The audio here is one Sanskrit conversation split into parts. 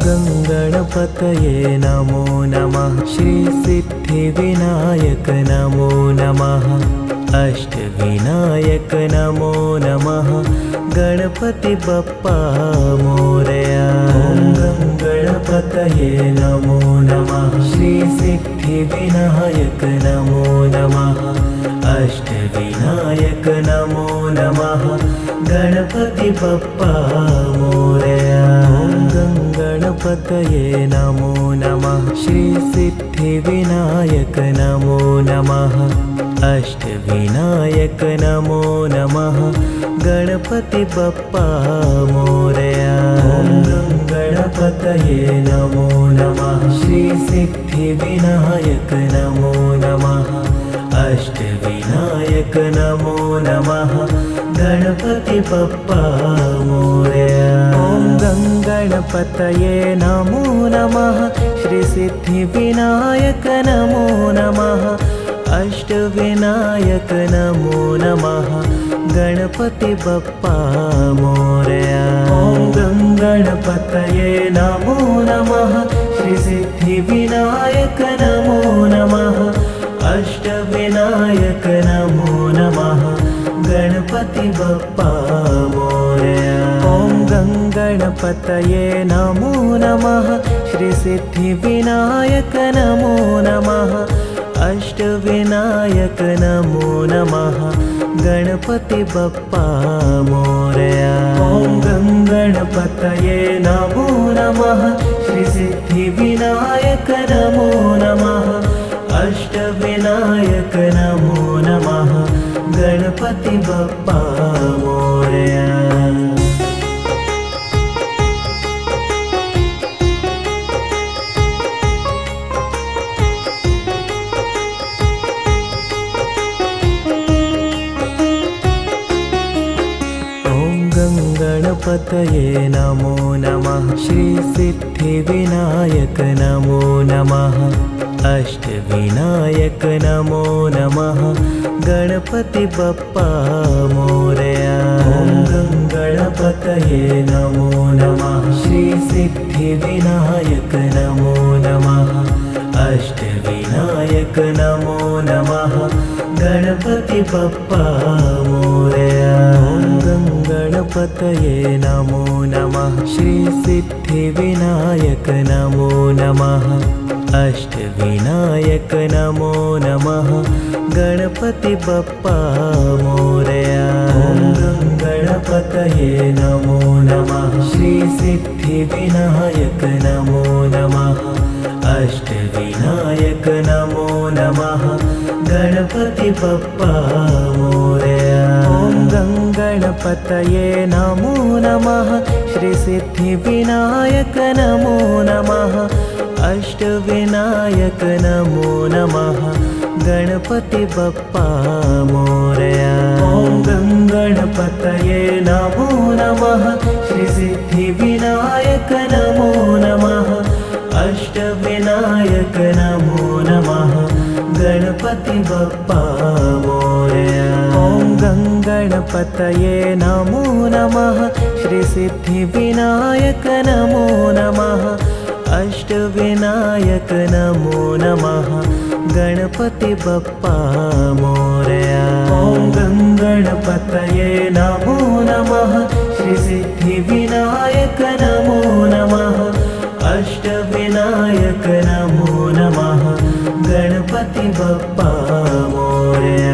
गणपतये नमो नमः। श्री सिद्धिविनायक नमो नमः। अष्टविनायक नमो नमः। गणपति बप्पा मोरया। गणपतये नमो नमः। श्री सिद्धिविनायक नमो नमः। अष्टविनायक नमो नमः। गणपति बप्पा मोरया। गणपतये नमो नमः। श्री सिद्धिविनायक नमो नमः। अष्टविनायक नमो नमः। गणपति बप्पा मोरया। गणपतये नमो नमः। श्री सिद्धिविनायक नमो नमः। अष्टविनायक नमो नमः। गणपति बप्पा मोरया। गणपतये नमो नमः। श्री सिद्धिविनायक नमो नमः। अष्टविनायक नमो नमः। गणपति बप्पा मोरया। गणपतये नमो नमः। श्री सिद्धिविनायक नमो नमः। अष्टविनायक नमो नमः। गणपति बप्पा मोरया। गणपतये नमो नमः। श्री सिद्धिविनायक नमो नमः। अष्टविनायक नमो नमः। गणपति बप्पा मोरया। गणपतये नमो नमः। श्री सिद्धिविनायक नमो नमः। अष्टविनायक नमो नमः। गणपति बप्पा मोरया। गणपतये नमो नमः। श्री सिद्धिविनायक नमो नमः। अष्टविनायक नमो नमः। गणपति बप्पा मोरया। गणपतये नमो नमः। श्री सिद्धिविनायक नमो नमः। अष्टविनायक नमो नमः। गणपति बप्पा मोरया। गणपतये नमो नमः। श्री सिद्धिविनायक नमो नमः। अष्टविनायक नमो नमः। गणपति बप्पा मोरया। गणपतये नमो नमः। श्री सिद्धिविनायक नमो नमः। अष्टविनायक नमो नमः। गणपति बप्पा मोरया। गणपतये नमो नमः। श्री सिद्धिविनायक नमो नमः। अष्टविनायक नमो नमः। गणपति बप्पा मोरया। गणपतये नमो नमः। श्री सिद्धिविनायक नमो नमः। अष्टविनायक नमो नमः। गणपति बप्पा मोरया। गणपतये नमो नमः। श्री सिद्धिविनायक नमो नमः। अष्टविनायक नमो नमः। गणपति बप्पा मोरया। गणपतये नमो नमः। श्री सिद्धिविनायक नमो नमः। अष्टविनायक नमो नमः। गणपति बप्पा मोरया।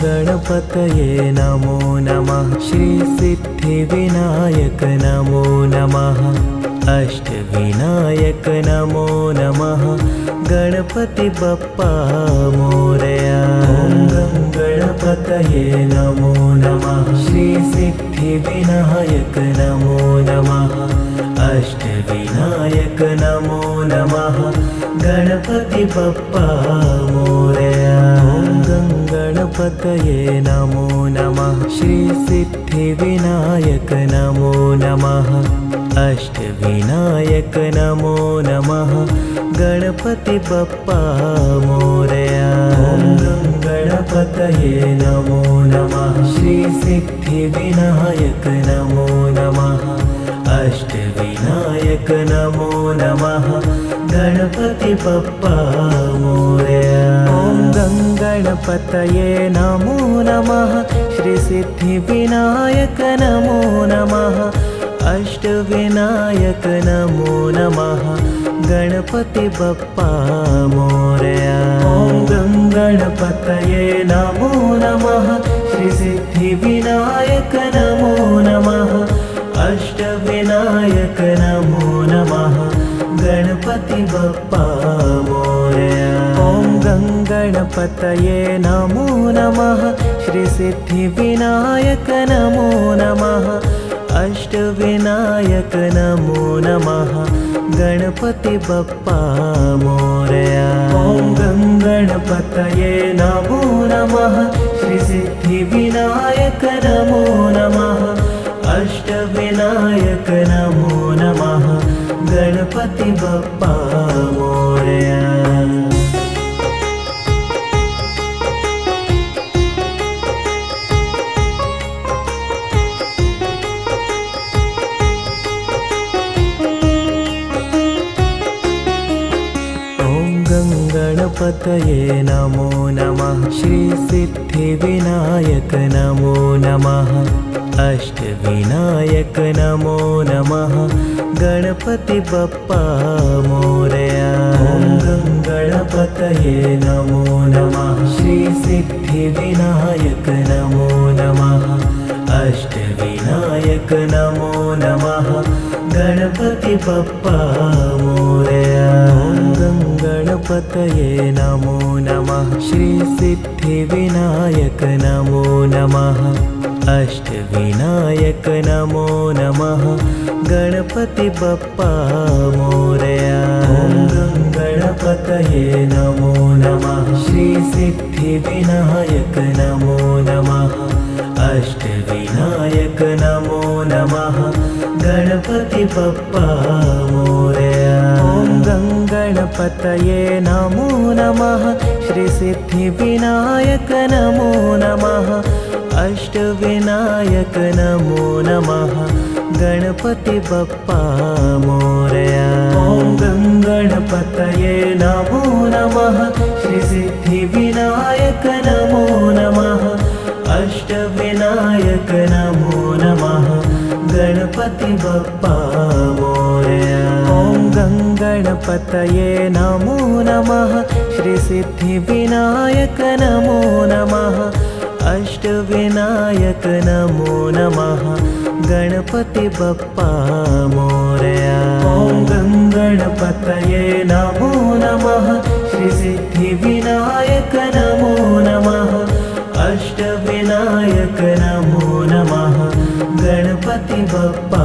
गणपतये नमो नमः। श्री सिद्धिविनायक नमो नमः। अष्टविनायक नमो नमः। गणपति बप्पा मोरया। गणपतये नमो नमः। श्री सिद्धिविनायक नमो नमः। अष्टविनायक नमो नमः। गणपति बप्पा मोरया। गणपतये नमो नमः। श्री सिद्धिविनायक नमो नमः। अष्टविनायक नमो नमः। गणपति बप्पा मोरया। गणपतये नमो नमः। श्री सिद्धिविनायक नमो नमः। अष्टविनायक नमो नमः गणपति बप्पा मोरया। ॐ गङ्गणपतये नमो नमः श्रीसिद्धिविनायक नमो नमः अष्टविनायक नमो नमः गणपति बप्पा मोरया। ॐ गङ्गणपतये नमो नमः श्रीसिद्धिविनायक नमो नमः अष्टविनायक नमो नमः गणपति बप्पा मोरया। ॐ गङ्गणपतये नमो नमः श्रीसिद्धिविनायक नमो नमः अष्टविनायक नमो नमः गणपति बप्पा मोरया। ॐ गङ्गणपतये नमो नमः श्रीसिद्धिविनायक नमो नमः अष्टविनायक नमो नमः गणपति बप्पा मोरया। गणपतये नमो नमः श्रीसिद्धिविनायक नमो नमः अष्टविनायक नमो नमः गणपति बप्पा मोरया। ॐ गणपतये नमो नमः श्रीसिद्धिविनायक नमो नमः अष्टविनायक नमो नमः गणपति बप्पा मोरया। ॐ गणपतये नमो नमः श्रीसिद्धिविनायक नमो नमः अष्टविनायक नमो नमः गणपति बप्पा मोरया। ॐ गणपतये नमो नमः श्रीसिद्धिविनायक नमो नमः अष्टविनायक नमो नमः गणपति बप्पा मोरया। ॐ गणपतये नमो नमः श्रीसिद्धिविनायक नमो नमः अष्टविनायक नमो नमः गणपति बप्पा मोरया। ॐ गणपतये नमो नमः श्रीसिद्धिविनायक नमो नमः अष्टविनायक नमो नमः गणपति बप्पा मोरया। ॐ गणपतये नमो नमः श्रीसिद्धिविनायक नमो नमः अष्टविनायक नमो नमः गणपति बप्पा मोरया। ॐ गणपतये नमो नमः श्रीसिद्धिविनायक नमो नमः अष्टविनायक नमो नमः गणपति बप्पा।